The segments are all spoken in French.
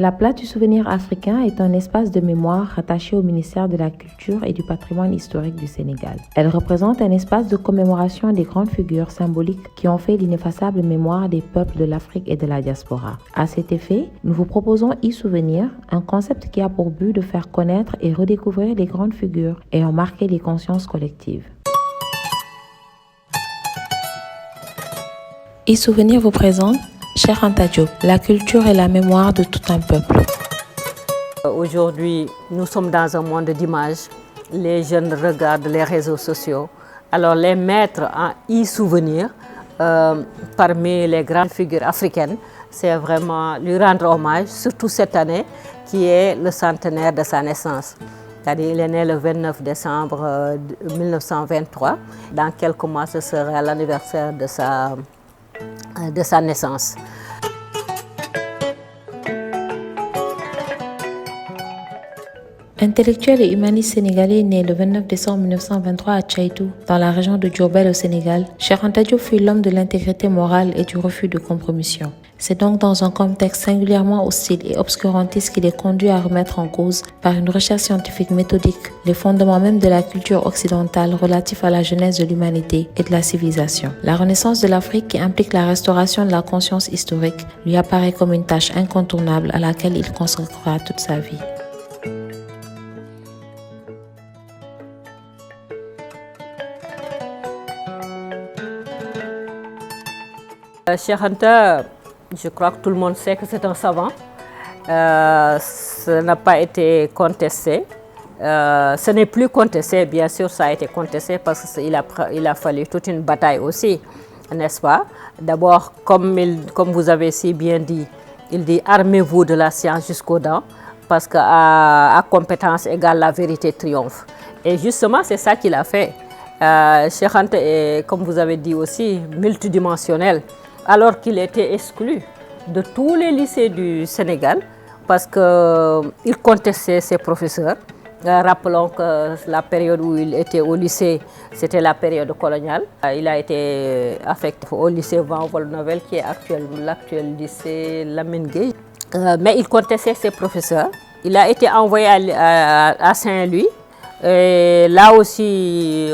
La Place du souvenir africain est un espace de mémoire rattaché au ministère de la Culture et du Patrimoine historique du Sénégal. Elle représente un espace de commémoration des grandes figures symboliques qui ont fait l'ineffaçable mémoire des peuples de l'Afrique et de la diaspora. À cet effet, nous vous proposons e-souvenir, un concept qui a pour but de faire connaître et redécouvrir les grandes figures ayant marqué les consciences collectives. E-souvenir vous présente Cheikh Anta Diop, la culture et la mémoire de tout un peuple. Aujourd'hui, nous sommes dans un monde d'images. Les jeunes regardent les réseaux sociaux. Alors les mettre en e-souvenir parmi les grandes figures africaines, c'est vraiment lui rendre hommage, surtout cette année qui est le centenaire de sa naissance. C'est-à-dire il est né le 29 décembre 1923. Dans quelques mois, ce sera l'anniversaire de sa naissance. Intellectuel et humaniste sénégalais né le 29 décembre 1923 à Tchaïtou, dans la région de Diourbel au Sénégal, Cheikh Anta Diop fut l'homme de l'intégrité morale et du refus de compromission. C'est donc dans un contexte singulièrement hostile et obscurantiste qu'il est conduit à remettre en cause, par une recherche scientifique méthodique, les fondements même de la culture occidentale relatifs à la genèse de l'humanité et de la civilisation. La renaissance de l'Afrique, qui implique la restauration de la conscience historique, lui apparaît comme une tâche incontournable à laquelle il consacrera toute sa vie. Cheikh Anta, je crois que tout le monde sait que c'est un savant. Ça n'a pas été contesté. Ce n'est plus contesté, bien sûr, ça a été contesté parce qu'il a fallu toute une bataille aussi, n'est-ce pas? D'abord, comme vous avez si bien dit, il dit « armez-vous de la science jusqu'aux dents » parce qu'à compétence égale la vérité triomphe. Et justement, c'est ça qu'il a fait. Cheikh Anta est, comme vous avez dit aussi, multidimensionnel. Alors qu'il était exclu de tous les lycées du Sénégal parce qu'il contestait ses professeurs. Rappelons que la période où il était au lycée, c'était la période coloniale. Il a été affecté au lycée Van Vollenhoven, qui est l'actuel lycée Lamine Gueye. Mais il contestait ses professeurs. Il a été envoyé à Saint-Louis. Et là aussi,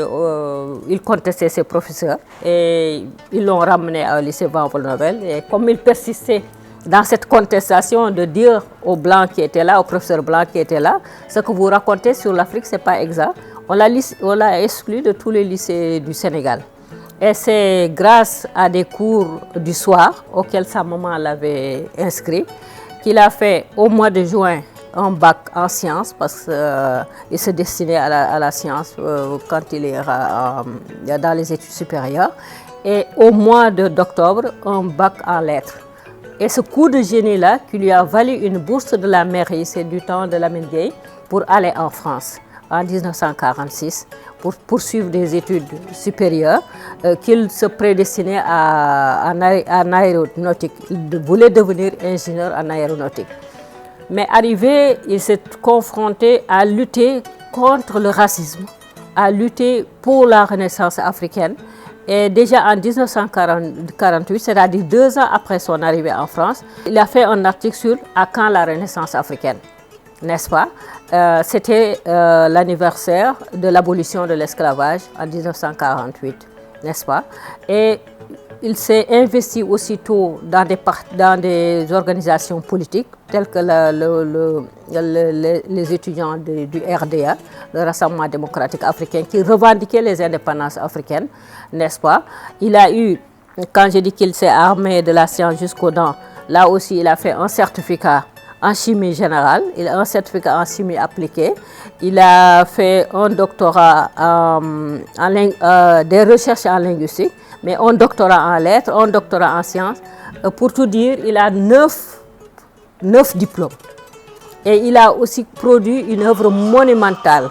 il contestait ses professeurs et ils l'ont ramené au lycée Van Vollenhoven. Et comme il persistait dans cette contestation de dire aux Blancs qui étaient là, aux professeurs Blancs qui étaient là, ce que vous racontez sur l'Afrique, ce n'est pas exact. On l'a exclu de tous les lycées du Sénégal. Et c'est grâce à des cours du soir auxquels sa maman l'avait inscrit qu'il a fait au mois de juin un bac en sciences parce qu'il se destinait à la science quand il est dans les études supérieures. Et au mois d'octobre, un bac en lettres. Et ce coup de génie-là qui lui a valu une bourse de la mairie, c'est du temps de Lamine Gueye, pour aller en France en 1946 pour poursuivre des études supérieures qu'il se prédestinait en aéronautique. Il voulait devenir ingénieur en aéronautique. Mais arrivé, il s'est confronté à lutter contre le racisme, à lutter pour la renaissance africaine. Et déjà en 1948, c'est-à-dire 2 ans après son arrivée en France, il a fait un article sur « À quand la renaissance africaine ?» N'est-ce pas? C'était l'anniversaire de l'abolition de l'esclavage en 1948, n'est-ce pas? Et il s'est investi aussitôt dans des organisations politiques telles que les étudiants du RDA, le Rassemblement démocratique africain, qui revendiquaient les indépendances africaines, n'est-ce pas? Il a eu, quand je dis qu'il s'est armé de la science jusqu'aux dents, là aussi il a fait un certificat en chimie générale, il a un certificat en chimie appliquée, il a fait un doctorat des recherches en linguistique, mais un doctorat en lettres, un doctorat en sciences. Pour tout dire, il a 9 diplômes. Et il a aussi produit une œuvre monumentale.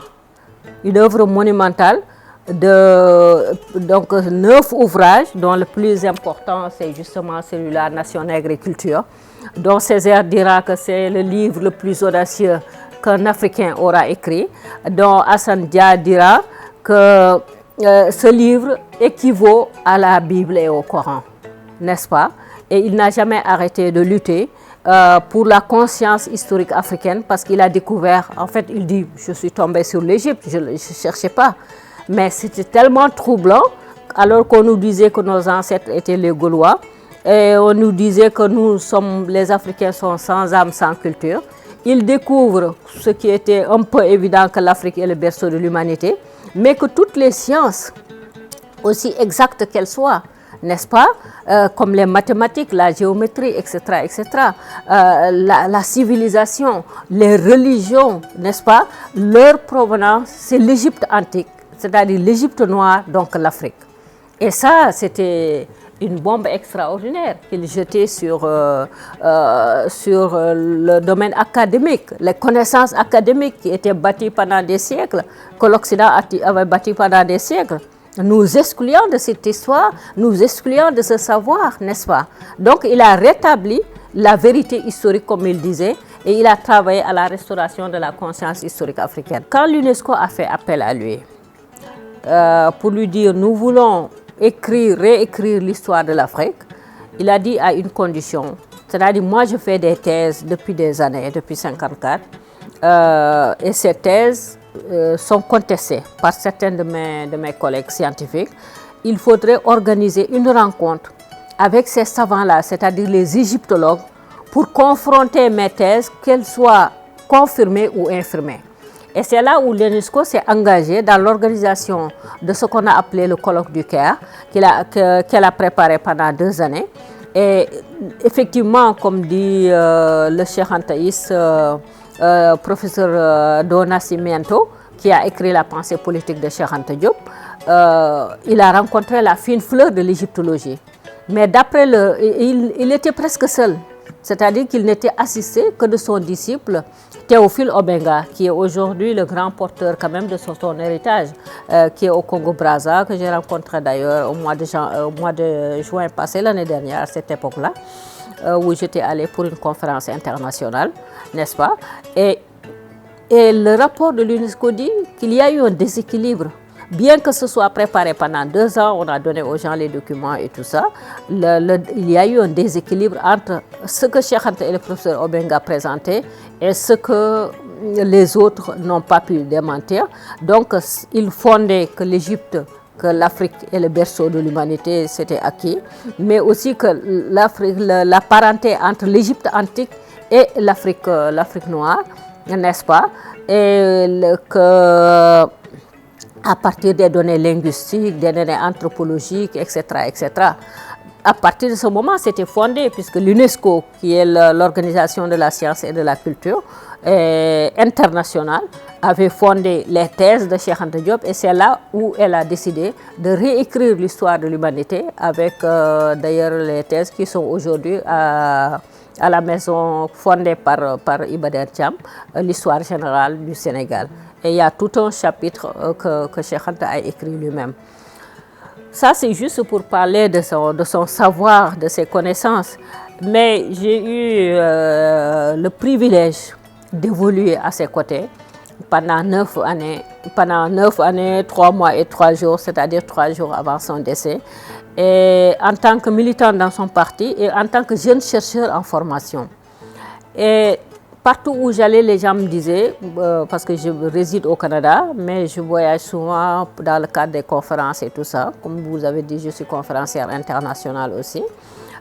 Donc 9 ouvrages, dont le plus important, c'est justement celui-là, Nation nègre et culture, dont Césaire dira que c'est le livre le plus audacieux qu'un Africain aura écrit, dont Hassan Dia dira que ce livre équivaut à la Bible et au Coran, n'est-ce pas? Et il n'a jamais arrêté de lutter. pour la conscience historique africaine, parce qu'il a découvert, en fait, il dit, je suis tombé sur l'Égypte, je ne cherchais pas. Mais c'était tellement troublant, alors qu'on nous disait que nos ancêtres étaient les Gaulois, et on nous disait que les Africains sont sans âme, sans culture. Il découvre ce qui était un peu évident, que l'Afrique est le berceau de l'humanité, mais que toutes les sciences, aussi exactes qu'elles soient, n'est-ce pas, comme les mathématiques, la géométrie, etc., etc., la civilisation, les religions, n'est-ce pas, leur provenance, c'est l'Égypte antique, c'est-à-dire l'Égypte noire, donc l'Afrique. Et ça, c'était une bombe extraordinaire qu'il jetait sur le domaine académique, les connaissances académiques qui étaient bâties pendant des siècles, que l'Occident avait bâties pendant des siècles. Nous excluant de cette histoire, nous excluant de ce savoir, n'est-ce pas? Donc il a rétabli la vérité historique, comme il disait, et il a travaillé à la restauration de la conscience historique africaine. Quand l'UNESCO a fait appel à lui pour lui dire nous voulons réécrire l'histoire de l'Afrique, il a dit à une condition, c'est-à-dire moi je fais des thèses depuis des années, depuis 1954, et ces thèses sont contestées par certains de mes collègues scientifiques. Il faudrait organiser une rencontre avec ces savants-là, c'est-à-dire les égyptologues, pour confronter mes thèses, qu'elles soient confirmées ou infirmées. Et c'est là où l'UNESCO s'est engagé dans l'organisation de ce qu'on a appelé le colloque du Caire, qu'elle a préparé pendant 2 années. Et effectivement, comme dit le Cheikh Anta Is, professeur Do Nascimento, qui a écrit la pensée politique de Cheikh Anta Diop, il a rencontré la fine fleur de l'égyptologie. Mais d'après il était presque seul. C'est-à-dire qu'il n'était assisté que de son disciple Théophile Obenga, qui est aujourd'hui le grand porteur quand même de son héritage, qui est au Congo-Brazza, que j'ai rencontré d'ailleurs au mois de juin passé, l'année dernière, à cette époque-là, où j'étais allée pour une conférence internationale, n'est-ce pas? Et le rapport de l'UNESCO dit qu'il y a eu un déséquilibre. Bien que ce soit préparé pendant 2 ans, on a donné aux gens les documents et tout ça, il y a eu un déséquilibre entre ce que Cheikh Anta et le professeur Obenga présentaient et ce que les autres n'ont pas pu démentir. Donc, il fondait que l'Égypte, que l'Afrique est le berceau de l'humanité, c'était acquis, mais aussi que la parenté entre l'Égypte antique et l'Afrique noire, n'est-ce pas, et à partir des données linguistiques, des données anthropologiques, etc., etc. À partir de ce moment, c'était fondé, puisque l'UNESCO, qui est l'organisation de la science et de la culture internationale, avait fondé les thèses de Cheikh Anta Diop, et c'est là où elle a décidé de réécrire l'histoire de l'humanité, avec d'ailleurs les thèses qui sont aujourd'hui à la maison fondée par Iba Der Thiam, l'histoire générale du Sénégal. Et il y a tout un chapitre que Cheikh Anta a écrit lui-même. Ça, c'est juste pour parler de son savoir, de ses connaissances. Mais j'ai eu le privilège d'évoluer à ses côtés pendant 9 années, 3 mois et 3 jours, c'est-à-dire 3 jours avant son décès, et en tant que militant dans son parti et en tant que jeune chercheur en formation. Et partout où j'allais, les gens me disaient, parce que je réside au Canada, mais je voyage souvent dans le cadre des conférences et tout ça. Comme vous avez dit, je suis conférencière internationale aussi.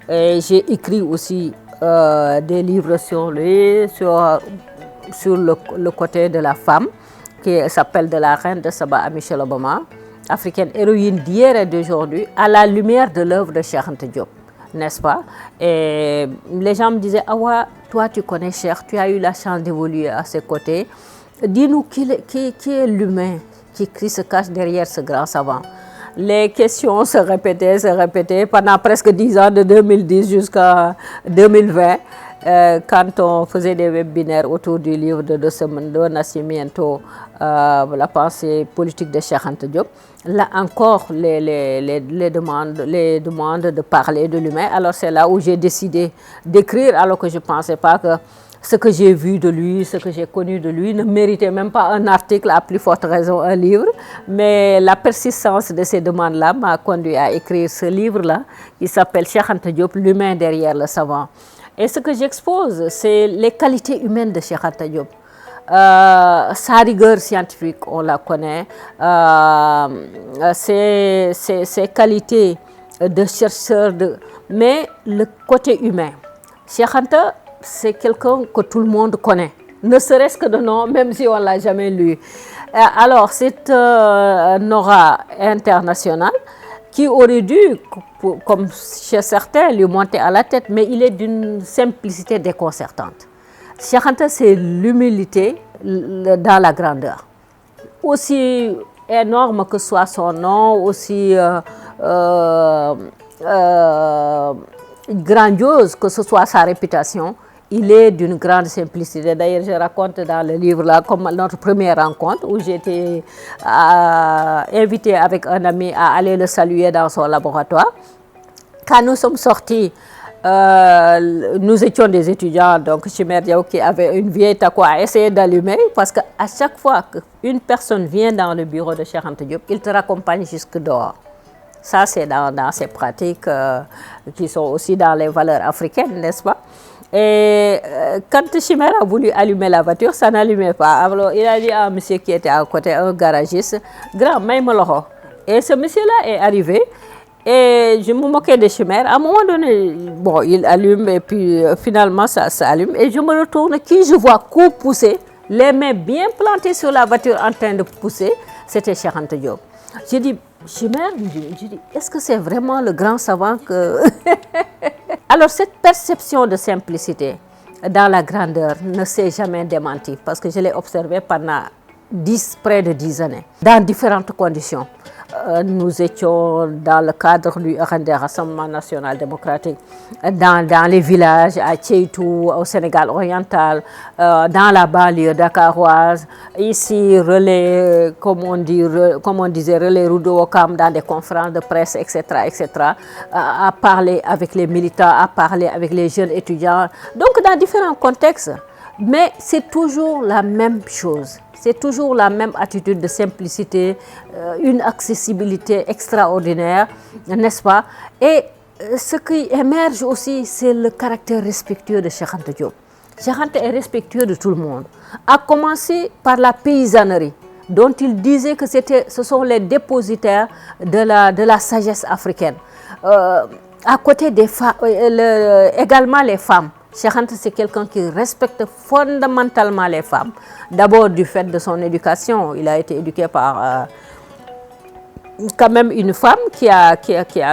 Et j'ai écrit aussi des livres sur lui, sur le côté de la femme, qui s'appelle De la reine de Saba à Michelle Obama, africaine héroïne d'hier et d'aujourd'hui, à la lumière de l'œuvre de Cheikh Anta Diop, n'est-ce pas? Et les gens me disaient, Awa, toi tu connais Cheikh, tu as eu la chance d'évoluer à ses côtés. Dis-nous qui est l'humain qui se cache derrière ce grand savant. Les questions se répétaient pendant presque 10 ans, de 2010 jusqu'à 2020. Quand on faisait des webinaires autour du livre de Do Nascimento, la pensée politique de Cheikh Anta Diop, là encore les demandes de parler de l'humain. Alors c'est là où j'ai décidé d'écrire, alors que je ne pensais pas que ce que j'ai vu de lui, ce que j'ai connu de lui ne méritait même pas un article, à plus forte raison un livre. Mais la persistance de ces demandes-là m'a conduit à écrire ce livre-là qui s'appelle Cheikh Anta Diop, l'humain derrière le savant. Et ce que j'expose, c'est les qualités humaines de Cheikh Anta Diop. Sa rigueur scientifique, on la connaît. Ses qualités de chercheur, mais le côté humain. Cheikh Anta, c'est quelqu'un que tout le monde connaît, ne serait-ce que de nom, même si on ne l'a jamais lu. Alors, c'est un aura international qui aurait dû, comme chez certains, lui monter à la tête, mais il est d'une simplicité déconcertante. Cheikh Anta, c'est l'humilité dans la grandeur. Aussi énorme que soit son nom, aussi grandiose que ce soit sa réputation, il est d'une grande simplicité. D'ailleurs, je raconte dans le livre là, comme notre première rencontre, où j'ai été invitée avec un ami à aller le saluer dans son laboratoire. Quand nous sommes sortis, nous étions des étudiants, donc Chimère Diaw qui avait une vieille taco à essayer d'allumer, parce qu'à chaque fois qu'une personne vient dans le bureau de Cheikh Anta Diop, il te raccompagne jusque dehors. Ça, c'est dans ces pratiques qui sont aussi dans les valeurs africaines, n'est-ce pas? Et quand Chimère a voulu allumer la voiture, ça n'allumait pas. Alors, il a dit à un monsieur qui était à côté, un garagiste, « Grand, maïma loho ». Et ce monsieur-là est arrivé. Et je me moquais de Chimère. À un moment donné, bon, il allume et puis finalement ça allume. Et je me retourne, qui je vois coup pousser, les mains bien plantées sur la voiture en train de pousser, c'était Cheikh Anta Diop. J'ai dit, Chimère, est-ce que c'est vraiment le grand savant que... Alors cette perception de simplicité dans la grandeur ne s'est jamais démentie, parce que je l'ai observée pendant près de 10 années, dans différentes conditions. Nous étions dans le cadre du Rassemblement national démocratique, dans les villages, à Tcheitou, au Sénégal oriental, dans la banlieue dakaroise, ici, relais, comme on disait, relais Roudo-Okam, dans des conférences de presse, etc., etc., à parler avec les militants, à parler avec les jeunes étudiants, donc dans différents contextes. Mais c'est toujours la même chose. C'est toujours la même attitude de simplicité, une accessibilité extraordinaire, n'est-ce pas? Et ce qui émerge aussi, c'est le caractère respectueux de Cheikh Anta Diop. Cheikh Anta est respectueux de tout le monde, à commencer par la paysannerie, dont il disait que ce sont les dépositaires de la sagesse africaine. À côté des femmes, également les femmes. Cheikh Anta, c'est quelqu'un qui respecte fondamentalement les femmes. D'abord du fait de son éducation. Il a été éduqué par quand même une femme qui a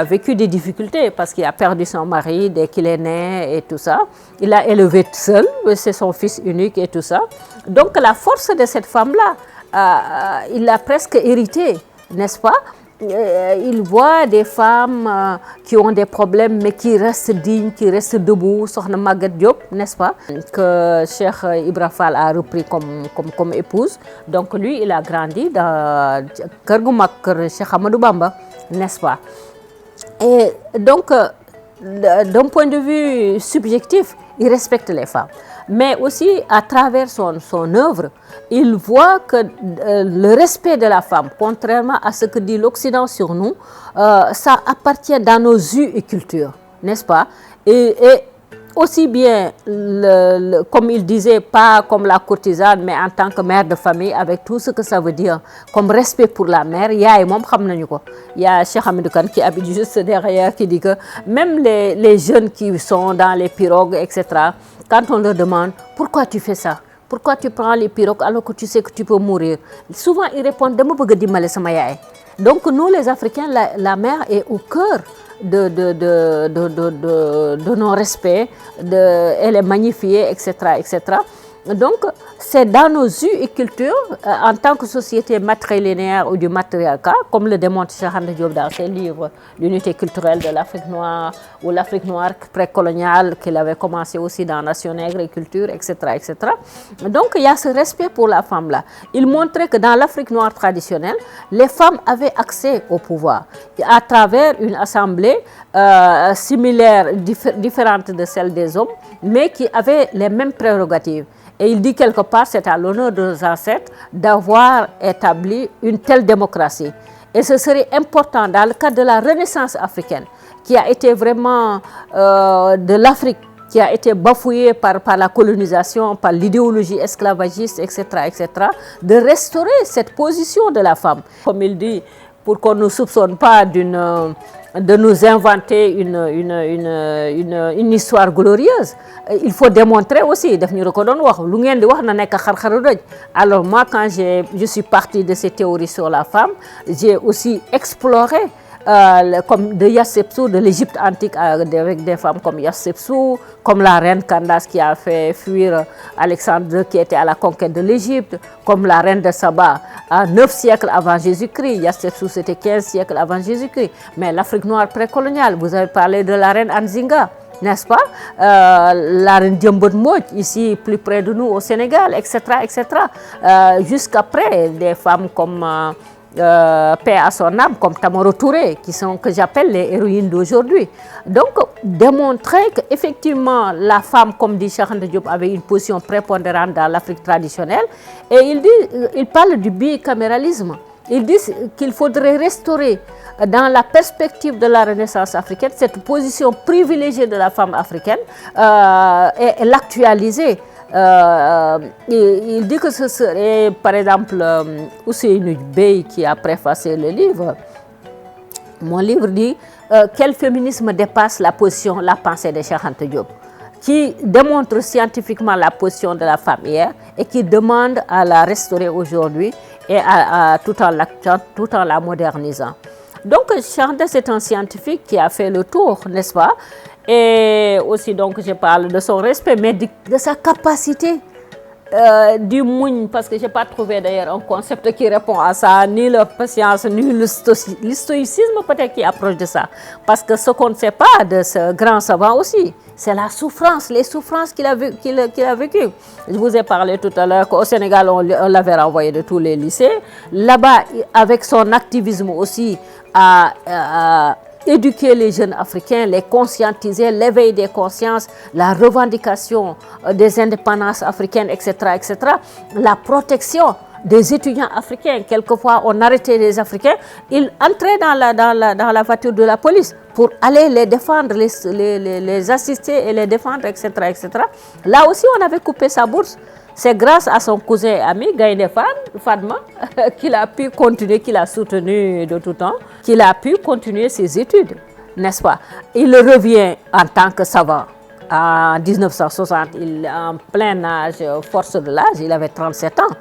vécu des difficultés parce qu'il a perdu son mari dès qu'il est né et tout ça. Il l'a élevé seul, c'est son fils unique et tout ça. Donc la force de cette femme-là, il l'a presque hérité, n'est-ce pas? Il voit des femmes qui ont des problèmes mais qui restent dignes, qui restent debout, Sokhna Maguette Diop, n'est-ce pas? Que Cheikh Ibra Fall a repris comme épouse. Donc lui, il a grandi dans Kër gu mag, Kër Cheikh Amadou Bamba, n'est-ce pas? Et donc, d'un point de vue subjectif, il respecte les femmes. Mais aussi, à travers son œuvre, il voit que le respect de la femme, contrairement à ce que dit l'Occident sur nous, ça appartient dans nos us et cultures, n'est-ce pas? Et aussi bien, comme il disait, pas comme la courtisane, mais en tant que mère de famille, avec tout ce que ça veut dire, comme respect pour la mère. Il y a Cheikh Hamidou Kane qui habite juste derrière, qui dit que même les jeunes qui sont dans les pirogues, etc., quand on leur demande « Pourquoi tu fais ça? Pourquoi tu prends les pirogues alors que tu sais que tu peux mourir ?» Souvent, ils répondent « Dama bëgg dimbale sama yaay ». Donc, nous, les Africains, la mère est au cœur de nos respects, elle est magnifiée, etc., etc. Donc, c'est dans nos us et cultures, en tant que société matrilinéaire ou du matriarcat, comme le démontre Cheikh Anta Diop dans ses livres l'unité culturelle de l'Afrique noire ou l'Afrique noire précoloniale, qu'il avait commencé aussi dans Nation Nègre et Culture, etc., etc. Donc, il y a ce respect pour la femme-là. Il montrait que dans l'Afrique noire traditionnelle, les femmes avaient accès au pouvoir à travers une assemblée similaire, différente de celle des hommes, mais qui avait les mêmes prérogatives. Et il dit quelque part, c'est à l'honneur de nos ancêtres d'avoir établi une telle démocratie. Et ce serait important dans le cadre de la Renaissance africaine, qui a été vraiment de l'Afrique qui a été bafouée par la colonisation, par l'idéologie esclavagiste, etc., de restaurer cette position de la femme. Comme il dit, pour qu'on ne nous soupçonne pas de nous inventer une histoire glorieuse, il faut démontrer aussi. Alors moi, quand je suis partie de ces théories sur la femme, j'ai aussi exploré comme de Hatshepsut, de l'Égypte antique, avec des femmes comme Hatshepsut, comme la reine Candace qui a fait fuir Alexandre qui était à la conquête de l'Égypte, comme la reine de Saba à 9 siècles avant Jésus-Christ. Hatshepsut c'était 15 siècles avant Jésus-Christ. Mais l'Afrique noire précoloniale, vous avez parlé de la reine Anzinga, n'est-ce pas? La reine Diembot Mbodj, ici plus près de nous au Sénégal, etc. Jusqu'après, des femmes comme paix à son âme, comme Tamaro Touré, que j'appelle les héroïnes d'aujourd'hui. Donc, démontrer qu'effectivement, la femme, comme dit Cheikh Anta Diop, avait une position prépondérante dans l'Afrique traditionnelle. Et il parle du bicaméralisme. Il dit qu'il faudrait restaurer, dans la perspective de la Renaissance africaine, cette position privilégiée de la femme africaine et l'actualiser. Il dit que ce serait, par exemple, Ousseynou Bey qui a préfacé le livre. Mon livre dit quel féminisme dépasse la pensée de Cheikh Anta Diop, qui démontre scientifiquement la position de la femme hier et qui demande à la restaurer aujourd'hui et tout en la modernisant. Donc, Cheikh Anta, c'est un scientifique qui a fait le tour, n'est-ce pas? Et aussi, donc, je parle de son respect, mais de sa capacité du mougne, parce que je n'ai pas trouvé d'ailleurs un concept qui répond à ça, ni la patience, ni le stoïcisme peut-être qui approche de ça. Parce que ce qu'on ne sait pas de ce grand savant aussi, c'est la souffrance, les souffrances qu'il a vécues. Je vous ai parlé tout à l'heure qu'au Sénégal, on l'avait renvoyé de tous les lycées. Là-bas, avec son activisme aussi, à éduquer les jeunes africains, les conscientiser, l'éveil des consciences, la revendication des indépendances africaines, etc., la protection des étudiants africains. Quelquefois, on arrêtait les Africains, ils entraient dans la voiture de la police pour aller les défendre, les assister et les défendre, etc., Là aussi, on avait coupé sa bourse. C'est grâce à son cousin et ami, Gaïndé Fatma, qu'il a pu continuer, qu'il a soutenu de tout temps, qu'il a pu continuer ses études, n'est-ce pas? Il revient en tant que savant. En 1960, en plein âge, force de l'âge, il avait 37 ans,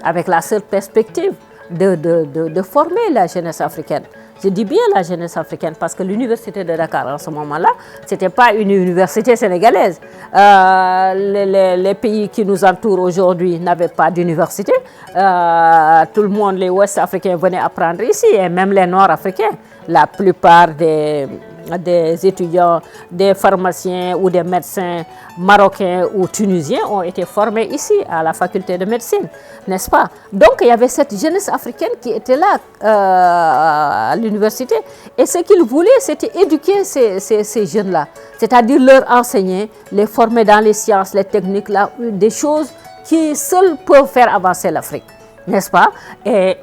avec la seule perspective de former la jeunesse africaine. Je dis bien la jeunesse africaine parce que l'université de Dakar en ce moment-là, ce n'était pas une université sénégalaise. Les pays qui nous entourent aujourd'hui n'avaient pas d'université. Tout le monde, les Ouest-Africains venaient apprendre ici et même les Nord-Africains. La plupart des étudiants, des pharmaciens ou des médecins marocains ou tunisiens ont été formés ici à la faculté de médecine, n'est-ce pas? Donc il y avait cette jeunesse africaine qui était là à l'université et ce qu'ils voulaient c'était éduquer ces jeunes-là, c'est-à-dire leur enseigner, les former dans les sciences, les techniques, des choses qui seules peuvent faire avancer l'Afrique, n'est-ce pas? Et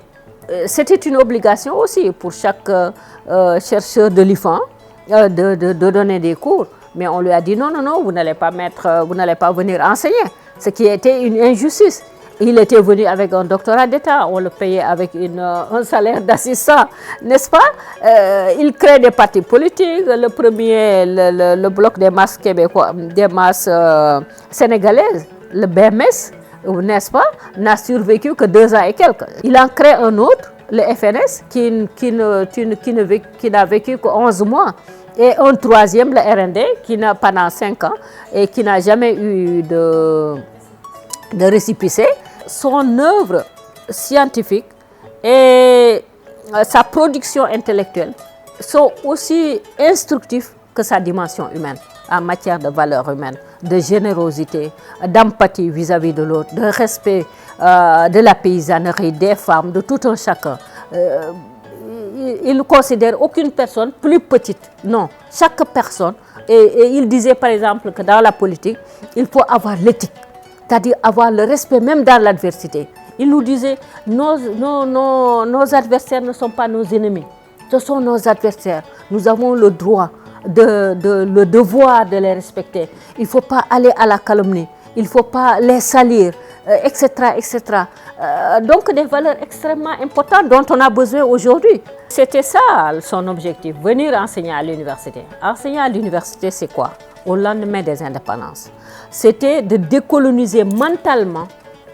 c'était une obligation aussi pour chaque chercheur de l'IFAN de donner des cours. Mais on lui a dit non, vous n'allez pas venir enseigner. Ce qui était une injustice. Il était venu avec un doctorat d'État, on le payait avec un salaire d'assistant, n'est-ce pas? Il crée des partis politiques. Le premier, le bloc des masses québécois, des masses sénégalaises, le BMS, n'est-ce pas, n'a survécu que 2 ans et quelques. Il en crée un autre, le FNS, qui n'a vécu que 11 mois. Et un troisième, le RND, qui n'a pendant 5 ans et qui n'a jamais eu de récépissé. Son œuvre scientifique et sa production intellectuelle sont aussi instructifs que sa dimension humaine, en matière de valeurs humaines, de générosité, d'empathie vis-à-vis de l'autre, de respect de la paysannerie, des femmes, de tout un chacun. Il ne considère aucune personne plus petite. Non, chaque personne. Et il disait par exemple que dans la politique, il faut avoir l'éthique, c'est-à-dire avoir le respect même dans l'adversité. Il nous disait, nos adversaires ne sont pas nos ennemis, ce sont nos adversaires. Nous avons le droit le devoir de les respecter. Il ne faut pas aller à la calomnie, il ne faut pas les salir, etc. etc. Donc des valeurs extrêmement importantes dont on a besoin aujourd'hui. C'était ça son objectif, venir enseigner à l'université. Enseigner à l'université, c'est quoi? Au lendemain des indépendances, c'était de décoloniser mentalement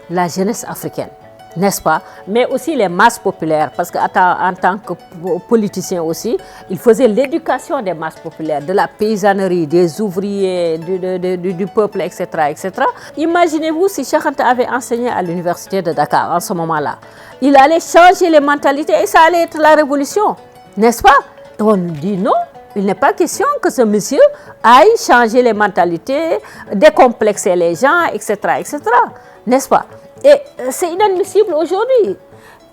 la jeunesse africaine, n'est-ce pas? Mais aussi les masses populaires, parce qu'en tant que politicien aussi, il faisait l'éducation des masses populaires, de la paysannerie, des ouvriers, du peuple, etc. etc. Imaginez-vous si Cheikh Anta avait enseigné à l'université de Dakar en ce moment-là. Il allait changer les mentalités et ça allait être la révolution, n'est-ce pas? On dit non. Il n'est pas question que ce monsieur aille changer les mentalités, décomplexer les gens, etc., etc., n'est-ce pas? Et c'est inadmissible aujourd'hui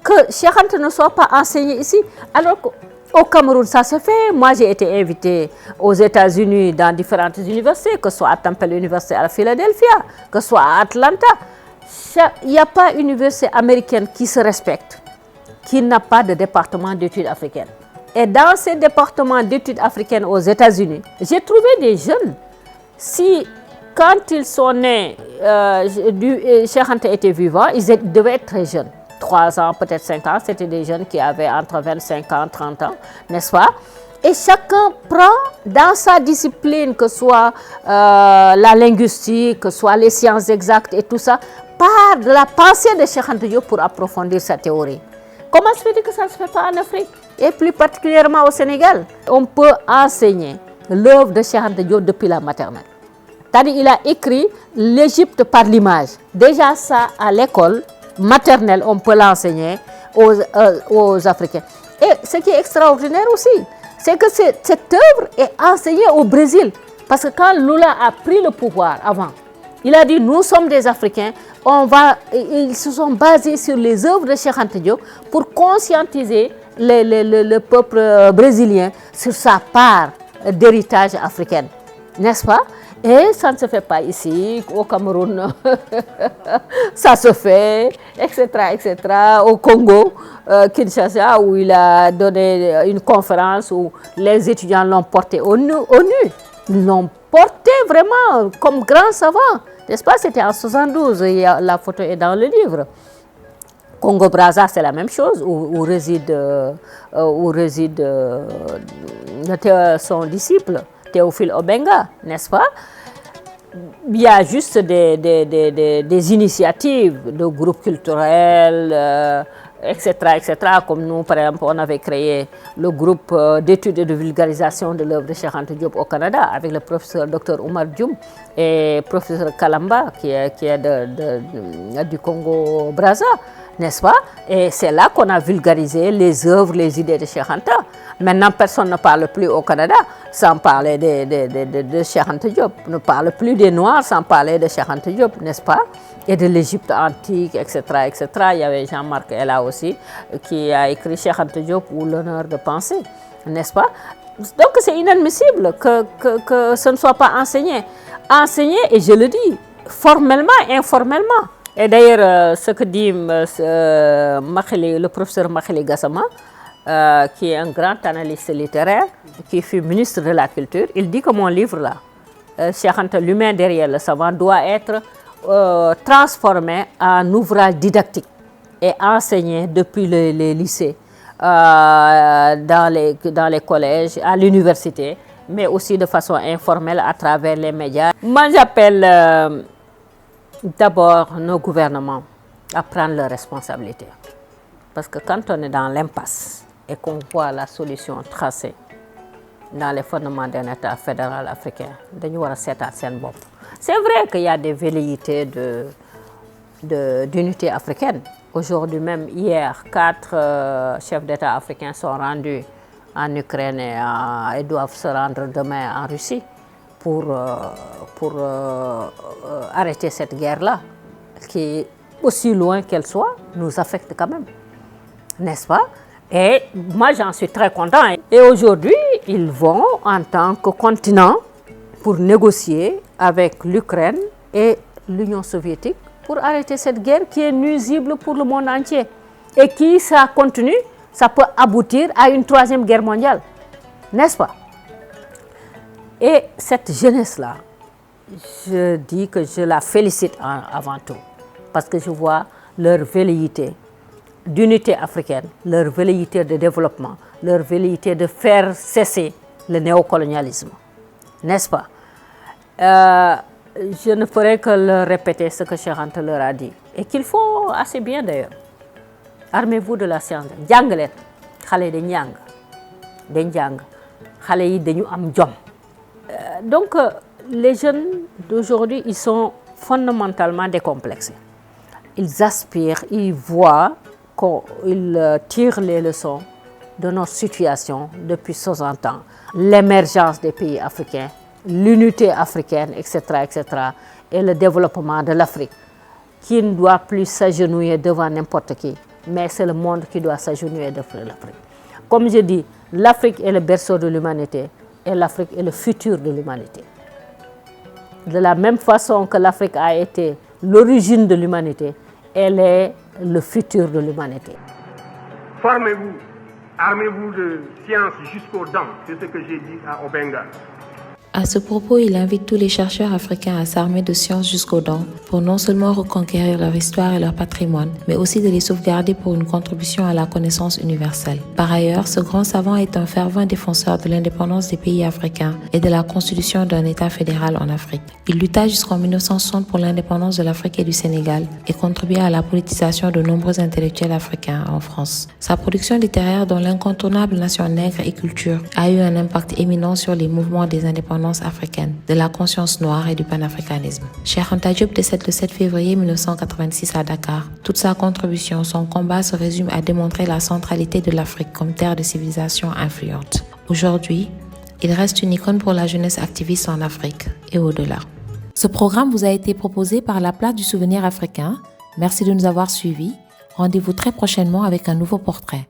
que Cheikh Anta ne soit pas enseigné ici, alors qu'au Cameroun, ça se fait. Moi, j'ai été invitée aux États-Unis dans différentes universités, que ce soit à Temple University à Philadelphia, que ce soit à Atlanta. Il n'y a pas une université américaine qui se respecte, qui n'a pas de département d'études africaines. Et dans ces départements d'études africaines aux États-Unis, j'ai trouvé des jeunes. Quand ils sont nés, Cheikh Anta était vivant, ils devaient être très jeunes. 3 ans, peut-être 5 ans, c'était des jeunes qui avaient entre 25 ans et 30 ans, n'est-ce pas? Et chacun prend dans sa discipline, que ce soit la linguistique, que ce soit les sciences exactes et tout ça, part de la pensée de Cheikh Anta Diop pour approfondir sa théorie. Comment se fait-il que ça ne se fait pas en Afrique? Et plus particulièrement au Sénégal, on peut enseigner l'œuvre de Cheikh Anta Diop depuis la maternelle. C'est-à-dire qu'il a écrit l'Égypte par l'image. Déjà ça, à l'école maternelle, on peut l'enseigner aux Africains. Et ce qui est extraordinaire aussi, c'est que cette œuvre est enseignée au Brésil. Parce que quand Lula a pris le pouvoir avant, il a dit, nous sommes des Africains, ils se sont basés sur les œuvres de Cheikh Anta Diop pour conscientiser le peuple brésilien sur sa part d'héritage africain, n'est-ce pas? Et ça ne se fait pas ici, au Cameroun, ça se fait, etc., etc. Au Congo, Kinshasa, où il a donné une conférence où les étudiants l'ont porté au nu. Ils l'ont porté vraiment comme grand savant, n'est-ce pas? C'était en 72, la photo est dans le livre. Congo-Brazza, c'est la même chose, où réside son disciple, Théophile Obenga, n'est-ce pas? Il y a juste des initiatives de groupes culturels, etc., etc. Comme nous, par exemple, on avait créé le groupe d'études et de vulgarisation de l'œuvre de Cheikh Anta Diop au Canada avec le professeur Dr Oumar Dioum et le professeur Kalamba qui est du Congo-Brazza, n'est-ce pas? Et c'est là qu'on a vulgarisé les œuvres, les idées de Cheikh Anta. Maintenant, personne ne parle plus au Canada sans parler de Cheikh Anta Diop. On ne parle plus des Noirs sans parler de Cheikh Anta Diop, n'est-ce pas? Et de l'Égypte antique, etc., etc. Il y avait Jean-Marc Ella aussi qui a écrit Cheikh Anta Diop ou l'honneur de penser, n'est-ce pas? Donc c'est inadmissible que ce ne soit pas enseigné. Enseigné, et je le dis, formellement, informellement. Et d'ailleurs, ce que dit le professeur Makhili Gassama, qui est un grand analyste littéraire, qui fut ministre de la Culture, il dit que mon livre là, Cheikh Anta, l'humain derrière le savant, doit être transformé en ouvrage didactique et enseigné depuis les lycées, dans les collèges, à l'université, mais aussi de façon informelle à travers les médias. Moi, j'appelle d'abord nos gouvernements à prendre leurs responsabilités. Parce que quand on est dans l'impasse et qu'on voit la solution tracée dans les fondements d'un État fédéral africain, c'est vrai qu'il y a des velléités d'unité africaine. Aujourd'hui même, hier, 4 chefs d'État africains sont rendus en Ukraine et doivent se rendre demain en Russie pour arrêter cette guerre-là, qui, aussi loin qu'elle soit, nous affecte quand même, n'est-ce pas? Et moi, j'en suis très content. Et aujourd'hui, ils vont en tant que continent pour négocier avec l'Ukraine et l'Union soviétique pour arrêter cette guerre qui est nuisible pour le monde entier. Et qui, ça continue, ça peut aboutir à une 3e guerre mondiale, n'est-ce pas? Et cette jeunesse-là, je dis que je la félicite avant tout, parce que je vois leur velléité d'unité africaine, leur velléité de développement, leur velléité de faire cesser le néocolonialisme, n'est-ce pas? Je ne ferai que leur répéter ce que Cheikh Anta leur a dit, et qu'il faut assez bien d'ailleurs. Armez-vous de la science. jàng leen xale yi dañ jàng dañ jàng xale yi dañu am jom. Donc les jeunes d'aujourd'hui, ils sont fondamentalement décomplexés. Ils aspirent, ils voient qu'ils tirent les leçons de notre situation depuis 60 ans. L'émergence des pays africains, l'unité africaine, etc., etc., et le développement de l'Afrique, qui ne doit plus s'agenouiller devant n'importe qui, mais c'est le monde qui doit s'agenouiller devant l'Afrique. Comme je dis, l'Afrique est le berceau de l'humanité et l'Afrique est le futur de l'humanité. De la même façon que l'Afrique a été l'origine de l'humanité, elle est le futur de l'humanité. Formez-vous, armez-vous de science jusqu'aux dents, c'est ce que j'ai dit à Obenga. À ce propos, il invite tous les chercheurs africains à s'armer de sciences jusqu'aux dents pour non seulement reconquérir leur histoire et leur patrimoine, mais aussi de les sauvegarder pour une contribution à la connaissance universelle. Par ailleurs, ce grand savant est un fervent défenseur de l'indépendance des pays africains et de la constitution d'un État fédéral en Afrique. Il lutta jusqu'en 1960 pour l'indépendance de l'Afrique et du Sénégal et contribua à la politisation de nombreux intellectuels africains en France. Sa production littéraire, dont l'incontournable Nation nègre et culture, a eu un impact éminent sur les mouvements des indépendances africaine, de la conscience noire et du panafricanisme. Cheikh Anta Diop décède le 7 février 1986 à Dakar. Toute sa contribution, son combat se résume à démontrer la centralité de l'Afrique comme terre de civilisation influente. Aujourd'hui, il reste une icône pour la jeunesse activiste en Afrique et au-delà. Ce programme vous a été proposé par la Place du Souvenir africain. Merci de nous avoir suivis. Rendez-vous très prochainement avec un nouveau portrait.